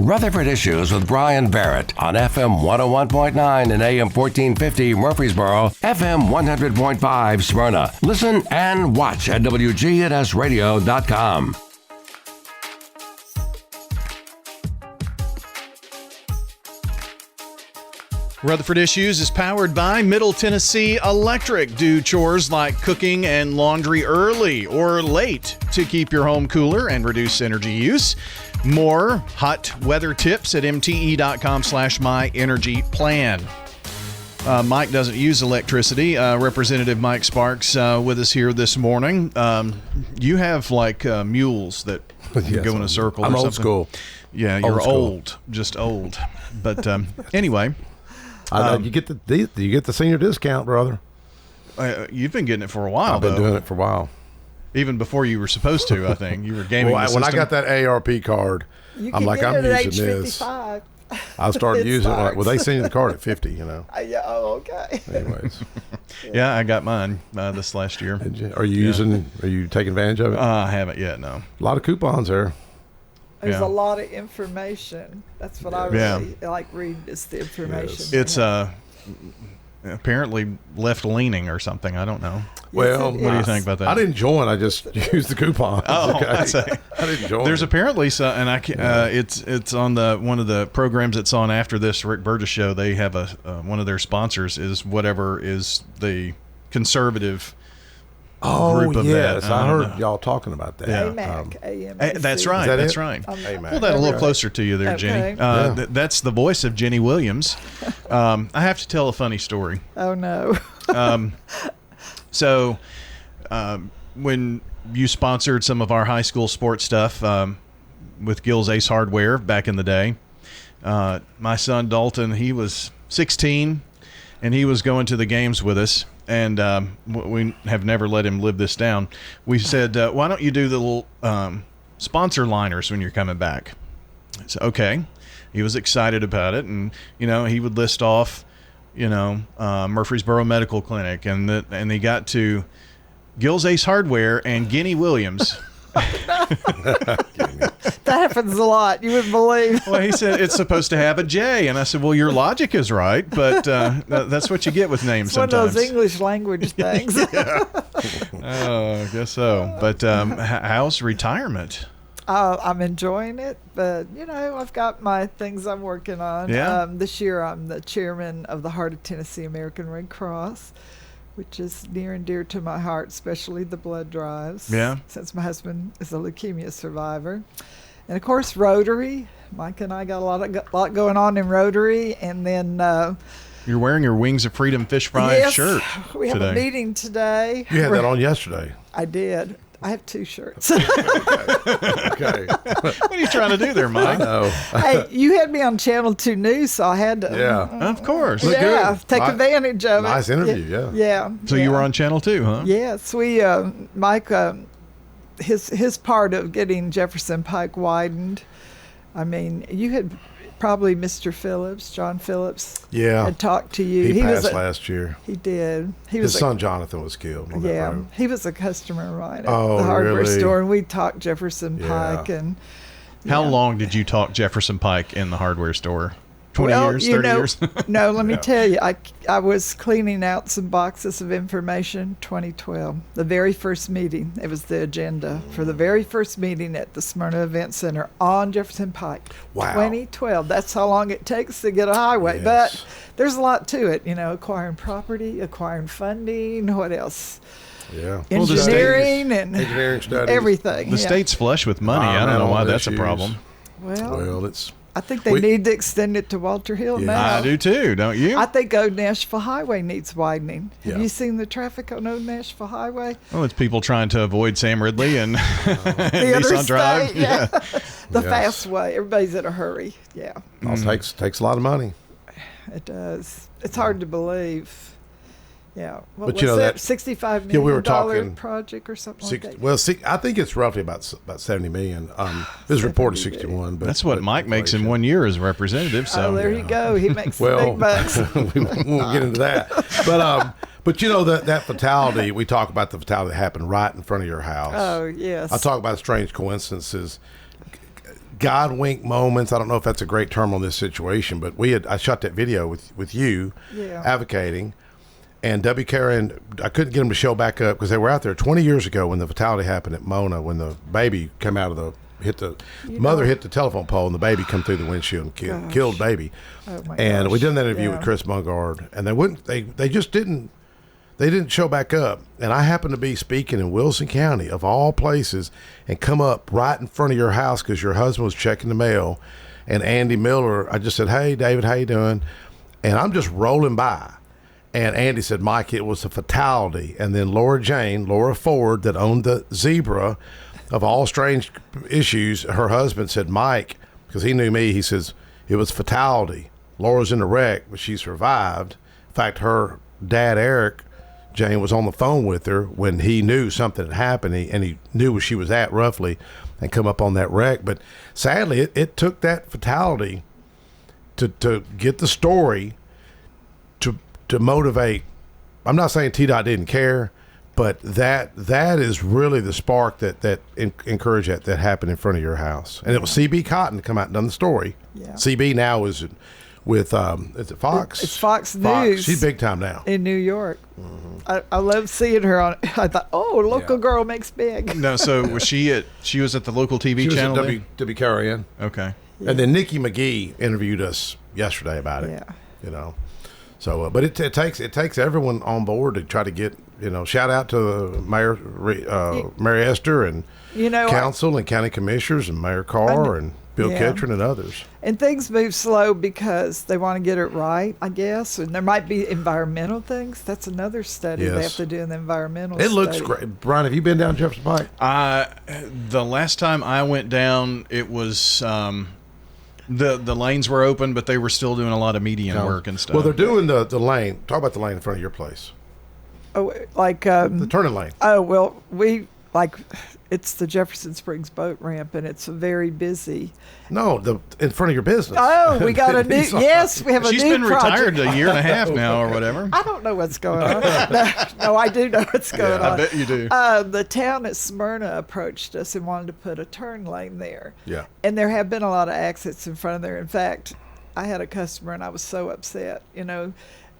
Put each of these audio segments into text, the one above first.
Rutherford Issues with Bryan Barrett on FM 101.9 and AM 1450 Murfreesboro, FM 100.5 Smyrna. Listen and watch at WGNSradio.com. Rutherford Issues is powered by Middle Tennessee Electric. Do chores like cooking and laundry early or late to keep your home cooler and reduce energy use. More hot weather tips at mte.com/myenergyplan. Mike doesn't use electricity. Representative Mike Sparks with us here this morning. You have like mules that go in a circle. I'm or old something. school. Yeah, you're Old school. just old. But anyway. You get the senior discount, brother. You've been getting it for a while, I've been doing it for a while. Even before you were supposed to, I think. You were gaming the when I system. got that ARP card, I'm like, I'm using this. I started using it. Well, they send you the card at 50, Yeah, oh, okay. Anyways. Yeah, I got mine this last year. Are you taking advantage of it? I haven't yet, no. A lot of coupons there. There's a lot of information. That's what I really like reading, is the information. Yes. It's apparently left-leaning or something. I don't know. Well, what do you think about that? I didn't join. I just used the coupon. Oh, okay. I didn't join. There's apparently and I can't, it's on one of the programs that's on after this Rick Burgess show. They have one of their sponsors is whatever is the conservative group of yes, that. I heard y'all talking about that. AMAC, that's right. that That's it? right. AMAC. Pull that a little closer to you there, Okay. Jenny. That's the voice of Ginny Williams. I have to tell a funny story. Oh, no. So when you sponsored some of our high school sports stuff with Gill's Ace Hardware back in the day, my son Dalton, he was 16, and he was going to the games with us. And we have never let him live this down. We said, why don't you do the little sponsor liners when you're coming back? So, okay. He was excited about it. And, he would list off, Murfreesboro Medical Clinic. And he got to Gill's Ace Hardware and Ginny Williams. That happens a lot. You wouldn't believe. Well, he said it's supposed to have a J, and I said, "Well, your logic is right, but that's what you get with names It's sometimes." one of those English language things. Oh, I guess so. But how's retirement? I'm enjoying it, but I've got my things I'm working on. Yeah. This year, I'm the chairman of the Heart of Tennessee American Red Cross, which is near and dear to my heart, especially the blood drives. Yeah. Since my husband is a leukemia survivor. And, of course, Rotary. Mike and I got a lot going on in Rotary. And then... You're wearing your Wings of Freedom fish fry shirt we have today. a meeting today. You had that on yesterday. I did. I have 2 shirts. Okay. What are you trying to do there, Mike? No. Hey, you had me on Channel 2 News, so I had to... Yeah. Of course. Look good. Take advantage of it. Nice interview, yeah. Yeah. So you were on Channel 2, huh? Yes, we Mike, his part of getting Jefferson Pike widened. I mean, you had probably Mr. Phillips, John Phillips. Yeah. Had talked to you. He passed last year. He did. His son Jonathan was killed. On that road. He was a customer right at Oh, the hardware really? store, and we talked Jefferson Pike and. How long did you talk Jefferson Pike in the hardware store? 20 Well, years, 30 years? No, let me tell you, I was cleaning out some boxes of information 2012, the very first meeting. It was the agenda for the very first meeting at the Smyrna Event Center on Jefferson Pike. Wow. 2012. That's how long it takes to get a highway. Yes. But there's a lot to it, acquiring property, acquiring funding, what else? Yeah. Engineering Engineering studies. everything. The state's flush with money. I don't know why that's a problem. Well, it's... I think they need to extend it to Walter Hill now. I do too, don't you? I think Old Nashville Highway needs widening. Have Yeah. you seen the traffic on Old Nashville Highway? Well, it's people trying to avoid Sam Ridley and The Nissan Drive. interstate, yeah. The Yes. fast way. Everybody's in a hurry. Yeah, Takes a lot of money. it does. It's hard to believe. Yeah. What But was you know that? that- $65 Yeah, we were million talking- project or something like that? Well, I think it's roughly about 70 million. This report is 61. But That's what Mike makes in 1 year as representative. So Oh, there you go. He makes the Well, big bucks. we won't get into that. But that fatality, we talk about the fatality that happened right in front of your house. Oh, yes. I talk about strange coincidences. God wink moments. I don't know if that's a great term on this situation, but I shot that video with you advocating, and WKRN, I couldn't get them to show back up because they were out there 20 years ago when the fatality happened at Mona, when the baby came out of the hit the telephone pole and the baby come through the windshield and killed baby. Oh my and gosh. we did that interview with Chris Bungard, and they just didn't show back up. And I happened to be speaking in Wilson County, of all places, and come up right in front of your house because your husband was checking the mail. And Andy Miller, I just said, "Hey, David, how you doing?" And I'm just rolling by. And Andy said, "Mike, it was a fatality." And then Laura Ford, that owned the Zebra, of all strange issues, her husband said, "Mike," because he knew me, he says, "it was fatality. Laura's in the wreck, but she survived." In fact, her dad, Eric, Jane, was on the phone with her when he knew something had happened, and he knew where she was at roughly and come up on that wreck. But sadly, it took that fatality to get the story to motivate. I'm not saying TDOT didn't care, but that is really the spark that encouraged that happened in front of your house. And it was CB Cotton to come out and done the story. Yeah. CB now is with is it Fox? It's Fox News. She's big time now in New York. I love seeing her on. I thought, local girl makes big. No, so was she was at the local TV channel? She was at WKRN. Okay. Yeah. And then Nikki McGee interviewed us yesterday about it. Yeah. So, but it takes everyone on board to try to get, shout out to Mayor Mary Esther and council and county commissioners and Mayor Carr and Bill Ketron and others. And things move slow because they want to get it right, I guess. And there might be environmental things. That's another study they have to do in the environmental study. It looks great. Brian, have you been down Jefferson Pike? The last time I went down, it was the lanes were open, but they were still doing a lot of median work and stuff. Well, they're doing the lane. Talk about the lane in front of your place. Oh, like the turning lane. Oh, well, it's the Jefferson Springs boat ramp, and it's very busy. No, in front of your business. Oh, we got a new. Yes, we have a new project. She's been retired a year and a half now, or whatever. I don't know what's going on. No, I do know what's going on. I bet you do. The town at Smyrna approached us and wanted to put a turn lane there. Yeah. And there have been a lot of accidents in front of there. In fact, I had a customer, and I was so upset,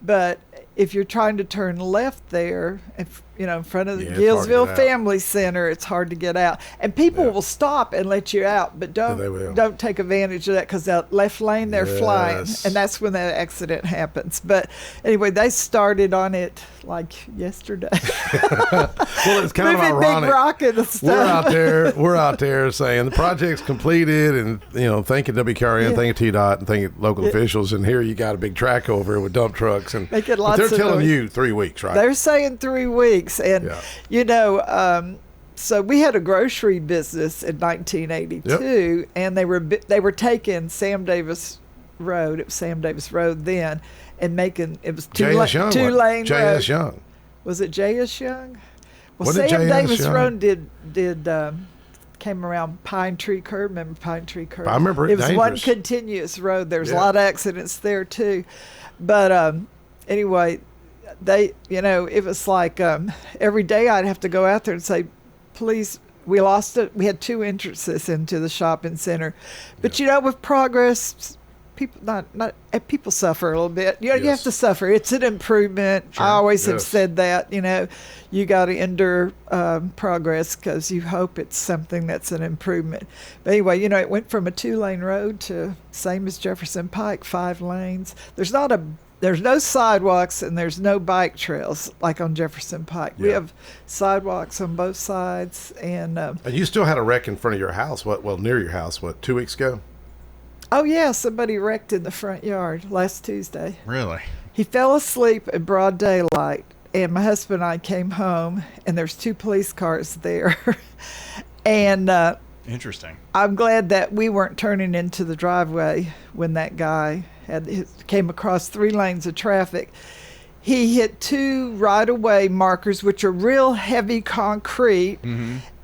But if you're trying to turn left there, in front of the Gillsville Family Center, it's hard to get out. And people will stop and let you out, but don't take advantage of that, because that left lane, they're flying. And that's when that accident happens. But anyway, they started on it like yesterday. Well, it's kind of ironic. Big rocket and stuff. We're out there saying the project's completed, and thanking WKRN, thanking TDOT, and thanking local officials. And here you got a big track over with dump trucks, and but they're telling you 3 weeks, right? They're saying 3 weeks, and so we had a grocery business in 1982, and they were taking Sam Davis Road. It was Sam Davis Road then, and making it was two lane. J.S. Young. Was it J.S. Young? Well, What Sam did J.S. Davis Young? Road did came around Pine Tree Curve. Remember Pine Tree Curve? I remember it. It was dangerous. one continuous road. There's a lot of accidents there too, but anyway, it was like every day I'd have to go out there and say, please, we lost it. We had 2 entrances into the shopping center, but with progress, people suffer a little bit. You have to suffer. It's an improvement. Sure. I always have said that. You got to endure progress, because you hope it's something that's an improvement. But anyway, it went from a 2-lane road to same as Jefferson Pike, 5 lanes. There's no sidewalks, and there's no bike trails like on Jefferson Pike. We have sidewalks on both sides, and you still had a wreck in front of your house. Near your house? 2 weeks ago? Oh yeah, somebody wrecked in the front yard last Tuesday. Really? He fell asleep in broad daylight, and my husband and I came home, and there's 2 police cars there, and interesting. I'm glad that we weren't turning into the driveway when that guy came across 3 lanes of traffic. He hit 2 right-of-way markers, which are real heavy concrete,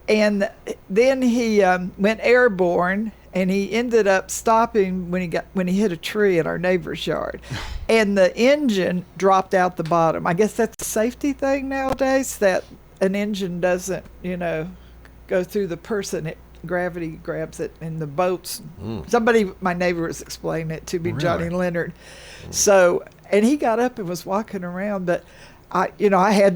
and then he went airborne, and he ended up stopping when he hit a tree in our neighbor's yard, and the engine dropped out the bottom. I guess that's a safety thing nowadays, that an engine doesn't, go through the person. gravity grabs it in the boats. Somebody, my neighbor was explaining it to me, Really? Johnny Leonard. So, and he got up and was walking around, but I have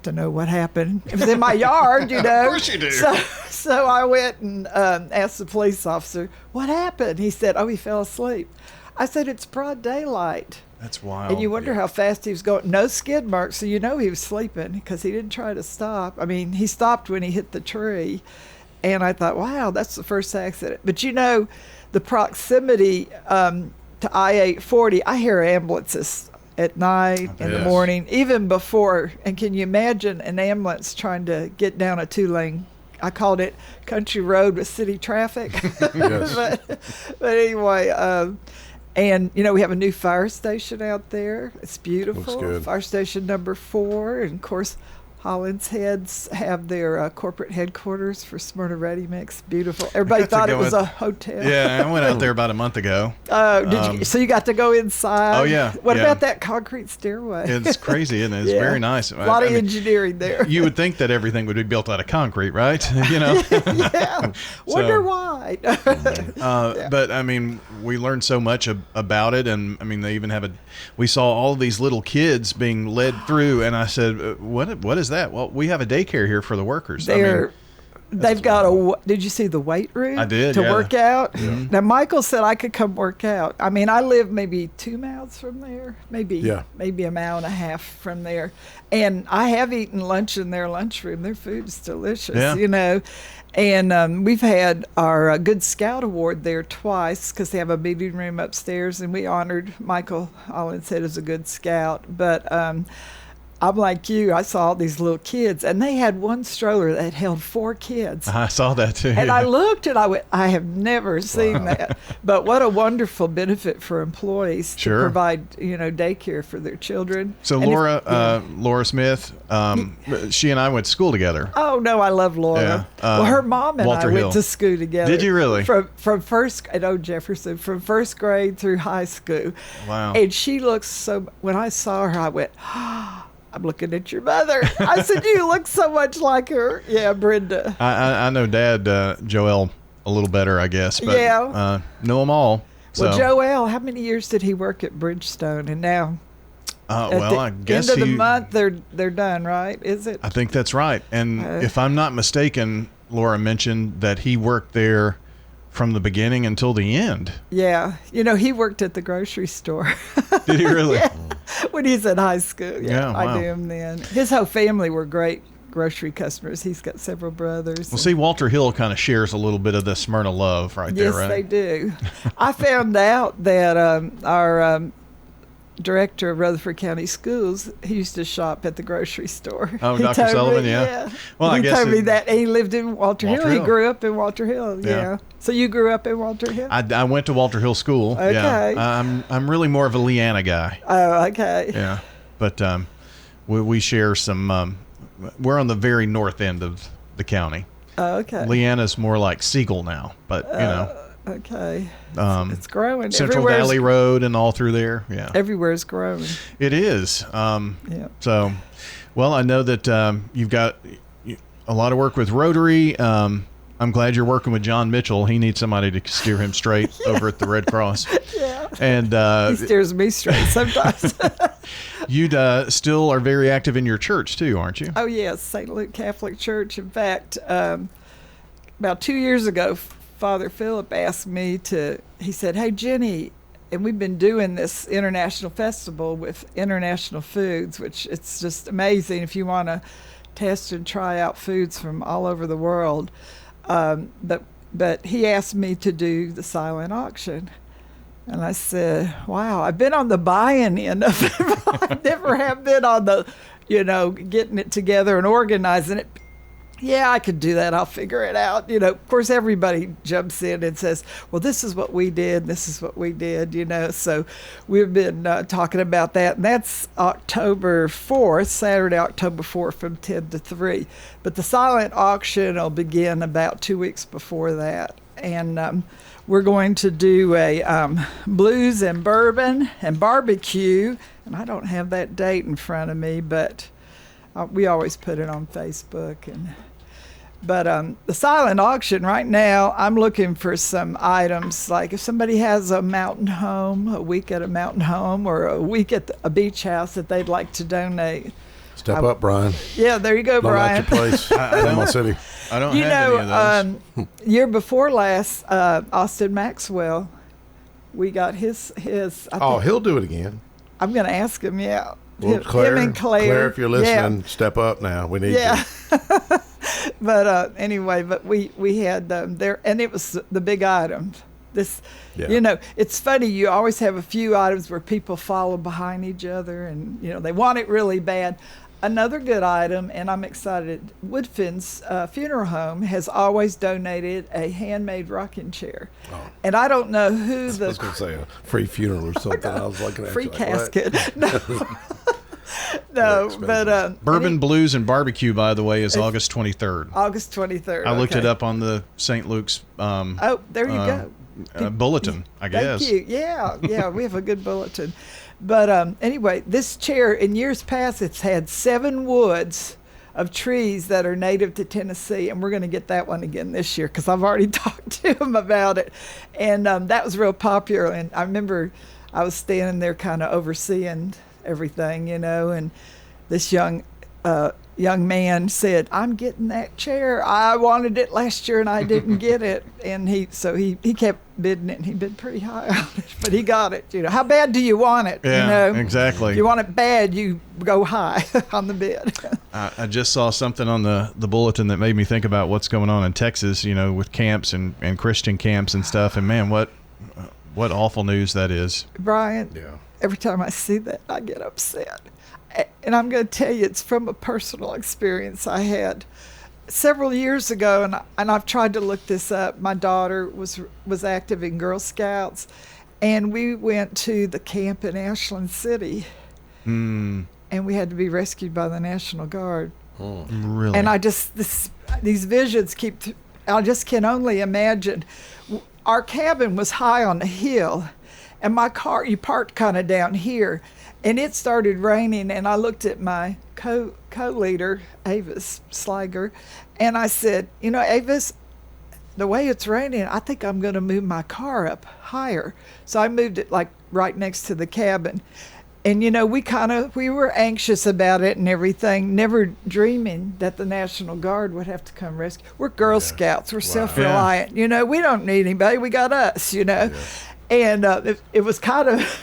to know what happened. It was in my yard, Of course you do. So I went and asked the police officer, what happened? He said, he fell asleep. I said, it's broad daylight. That's wild. And you wonder how fast he was going. No skid marks, so he was sleeping because he didn't try to stop. I mean, he stopped when he hit the tree. And I thought, wow, that's the first accident. But the proximity to I-840, I hear ambulances at night, in the Yes. morning, even before. And can you imagine an ambulance trying to get down a 2-lane? I called it country road with city traffic. Yes. but anyway, and we have a new fire station out there. It's beautiful. Looks good. Fire station number 4, and of course, Holland's Heads have their corporate headquarters for Smyrna Ready Mix. Beautiful. Everybody got to thought it go was in- a hotel. Yeah, I went out there about a month ago. Oh, so you got to go inside? Oh, yeah, What yeah. about that concrete stairway? It's crazy, isn't it? It's Yeah. very nice. A lot I of mean, engineering there. you would think that everything would be built out of concrete, right? Yeah. Wonder So- why. But I mean, we learned so much about it, and I mean, they even have we saw all these little kids being led through, and I said, "What is that?" Well, we have a daycare here for the workers. They've got did you see the weight room? I did, To yeah. work out? Now, Michael said I could come work out. I mean, I live maybe 2 miles from there, maybe a mile and a half from there. And I have eaten lunch in their lunchroom. Their food's delicious, Yeah. And we've had our Good Scout Award there twice because they have a meeting room upstairs, and we honored Michael Hollinshead as a Good Scout. But I'm like you. I saw all these little kids, and they had one stroller that held 4 kids. I saw that too. And I looked and I went, I have never seen that. But what a wonderful benefit for employees to Sure. provide, daycare for their children. So And Laura Smith, she and I went to school together. oh no, I love Laura. Yeah, Well, her mom and Walter I Hill. went to school together. Did you really? From first at Old Jefferson, from first grade through high school. Wow. And she looks so. When I saw her, I went, I'm looking at your mother. I said, you look so much like her. Yeah, Brenda. I know Dad, Joel, a little better, I guess, but know them all. So. Well, Joel, how many years did he work at Bridgestone? And now, I guess end of the month, they're done, right? Is it? I think that's right. And if I'm not mistaken, Laura mentioned that he worked there from the beginning until the end. Yeah. He worked at the grocery store. Did he really? Yeah. When he's in high school. Yeah, I wow. knew him then. His whole family were great grocery customers. He's got several brothers. Well, see, Walter Hill kind of shares a little bit of the Smyrna love right there, Yes, right? they do. I found out that our director of Rutherford County Schools, he used to shop at the grocery store. Oh, He Dr. told me, Sullivan, yeah. Well, I he guess told me it- that, and he lived in Walter Hill. He Hill. grew up in Walter Hill. Yeah. Yeah. So you grew up in Walter Hill? I went to Walter Hill School. Okay. Yeah. I'm really more of a Leanna guy. Oh, okay. Yeah. But we share some. We're on the very north end of the county. Oh, okay. Leanna's more like Siegel now, but Okay. it's growing. Central Everywhere's- Valley Road and all through there. Yeah. Everywhere's growing. It is. Yeah. So, well, I know that you've got a lot of work with Rotary. I'm glad you're working with John Mitchell. He needs somebody to steer him straight over at the Red Cross. Yeah. And He steers me straight sometimes. you still are very active in your church too, aren't you? Oh, yes, St. Luke Catholic Church. In fact, about 2 years ago, Father Philip asked me he said, hey, Ginny, and we've been doing this international festival with international foods, which it's just amazing if you want to test and try out foods from all over the world. But he asked me to do the silent auction. And I said, wow, I've been on the buying end of it. I never have been on the, getting it together and organizing it. Yeah, I could do that. I'll figure it out. Of course, everybody jumps in and says, well, this is what we did. This is what we did, So we've been talking about that. And that's October 4th, Saturday, October 4th from 10 to 3. But the silent auction will begin about 2 weeks before that. And we're going to do a blues and bourbon and barbecue. And I don't have that date in front of me, but we always put it on Facebook. But the silent auction right now, I'm looking for some items. Like if somebody has a mountain home, a week at a mountain home, or a week at a beach house that they'd like to donate. Step up, Brian. Yeah, there you go, Don't Brian. like your place. Panama City. I don't have any of those. Year before last, Austin Maxwell, we got his. He'll do it again. I'm going to ask him. Yeah, Well, him and Claire. if you're listening, step up now. We need you. But anyway, but we had there, and it was the big item. This, it's funny. You always have a few items where people follow behind each other, and they want it really bad. Another good item, and I'm excited. Woodfin's funeral home has always donated a handmade rocking chair, and I don't know who I was going to say a free funeral or something. I was looking at free you like, casket. what? No, but Bourbon Blues and Barbecue, by the way, is August 23rd. August 23rd. I looked it up on the St. Luke's there you go. Bulletin, I guess. Thank you. Yeah, we have a good bulletin. But anyway, this chair, in years past, it's had 7 woods of trees that are native to Tennessee, and we're going to get that one again this year because I've already talked to him about it. And that was real popular. And I remember I was standing there kind of overseeing everything, and this young man said, "I'm getting that chair. I wanted it last year and I didn't get it." And he kept bidding it, and he bid pretty high on it, but he got it. How bad do you want it? Yeah, exactly. You want it bad, you go high on the bid. I just saw something on the bulletin that made me think about what's going on in Texas, with camps and Christian camps and stuff. And man, what awful news that is. Brian, Yeah. Every time I see that, I get upset. And I'm going to tell you, it's from a personal experience I had several years ago, and I've tried to look this up. My daughter was active in Girl Scouts, and we went to the camp in Ashland City, and we had to be rescued by the National Guard. Oh. Really? And these visions I just can only imagine. Our cabin was high on the hill, and my car, you parked kind of down here, and it started raining, and I looked at my co-leader, Avis Sliger, and I said, Avis, the way it's raining, I think I'm going to move my car up higher. So I moved it like right next to the cabin. And, we were anxious about it and everything, never dreaming that the National Guard would have to come rescue. We're Girl Scouts. We're self-reliant. We don't need anybody. We got us, Yeah. And it was kind of...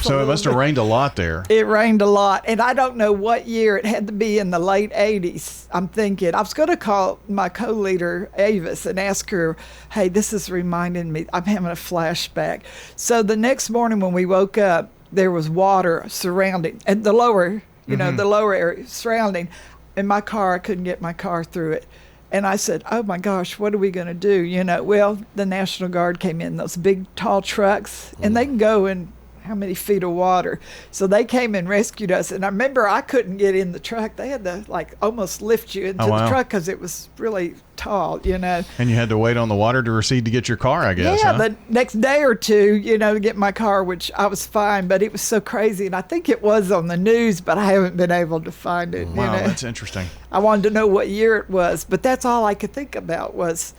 So it must have rained a lot there. It rained a lot. And I don't know what year. It had to be in the late 80s, I'm thinking. I was going to call my co-leader, Avis, and ask her, hey, this is reminding me. I'm having a flashback. So the next morning when we woke up, there was water surrounding, and the lower, the lower area surrounding. In my car, I couldn't get my car through it. And I said, oh, my gosh, what are we going to do? Well, the National Guard came in, those big, tall trucks, and they can go in how many feet of water. So they came and rescued us. And I remember I couldn't get in the truck. They had to, almost lift you into the truck because it was really tall, And you had to wait on the water to recede to get your car, I guess, huh? The next day or two, to get my car, which I was fine, but it was so crazy. And I think it was on the news, but I haven't been able to find it. Wow, that's interesting. I wanted to know what year it was, but that's all I could think about was,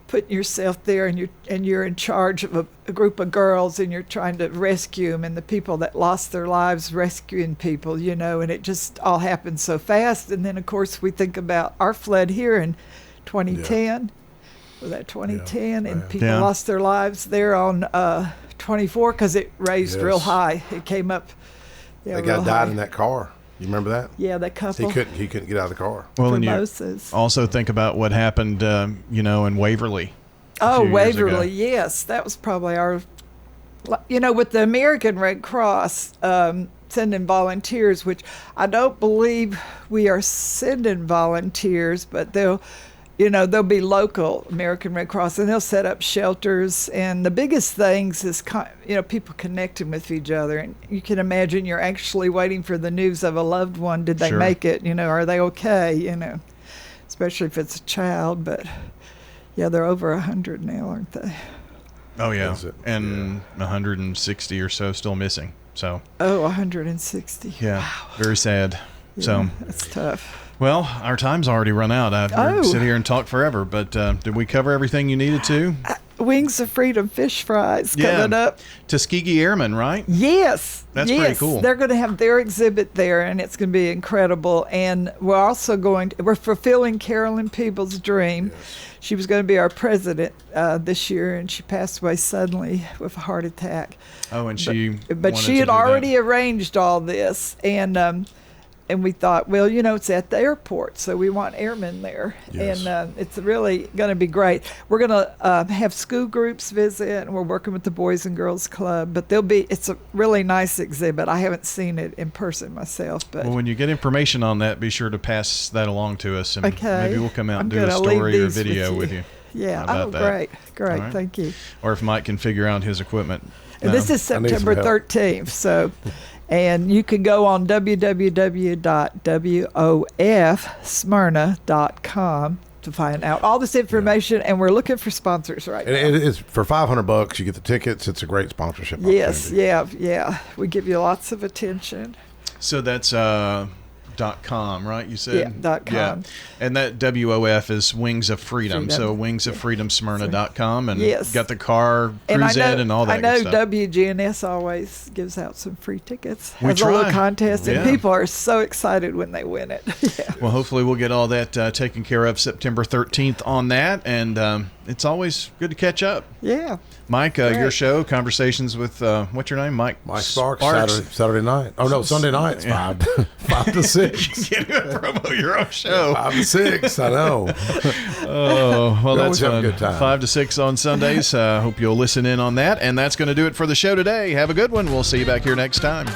putting yourself there, and you're in charge of a group of girls, and you're trying to rescue them, and the people that lost their lives rescuing people, and it just all happened so fast. And then of course we think about our flood here in 2010. Was that 2010? And people lost their lives there on 24 because it raised real high. It came up. That guy died in that car. You remember that? Yeah, that couple. He couldn't get out of the car. Well, and you also think about what happened, in Waverly. Oh, Waverly, yes. That was probably our, with the American Red Cross sending volunteers, which I don't believe we are sending volunteers, but they'll be local American Red Cross, and they'll set up shelters. And the biggest things is, people connecting with each other. And you can imagine you're actually waiting for the news of a loved one. Did they make it? Are they okay? Especially if it's a child. But, they're over 100 now, aren't they? Oh, yeah. And 160 or so still missing. So. Oh, 160. Yeah. Wow. Very sad. Yeah, So. That's tough. Well, our time's already run out. I could sit here and talk forever, but did we cover everything you needed to? Wings of Freedom fish fries coming up. Tuskegee Airmen, right? Yes. That's pretty cool. They're going to have their exhibit there, and it's going to be incredible. And we're also we're fulfilling Carolyn Peeble's dream. Yes. She was going to be our president this year, and she passed away suddenly with a heart attack. Oh, and but she had already arranged all this, and we thought, well, it's at the airport, so we want airmen there. Yes. And it's really going to be great. We're going to have school groups visit, and we're working with the Boys and Girls Club. But it's a really nice exhibit. I haven't seen it in person myself. But when you get information on that, be sure to pass that along to us, and okay. Maybe we'll come out and do a story or video with you. Yeah. Oh, great. Right. Thank you. Or if Mike can figure out his equipment. And this is September 13th, so... And you can go on www.wofsmyrna.com to find out all this information. And we're looking for sponsors right now. It is for $500. You get the tickets. It's a great sponsorship. Yes, yeah. We give you lots of attention. So that's .com, right? You said? Yeah, .com. Yeah. And that WOF is Wings of Freedom. So wingsofreedomsmyrna.com. And got the car cruise in and all that I know good stuff. WGNS always gives out some free tickets. We has try. a little contest, and people are so excited when they win it. Yeah. Well, hopefully we'll get all that taken care of September 13th on that. And it's always good to catch up. Yeah. Mike, your show, Conversations with, what's your name? Mike Sparks. Saturday night. Oh, no, Sunday night. It's 5 to 6. Can't even promote your own show. 5 to 6, I know. Oh, well, that's fun. A good time. 5 to 6 on Sundays. Hope you'll listen in on that. And that's going to do it for the show today. Have a good one. We'll see you back here next time.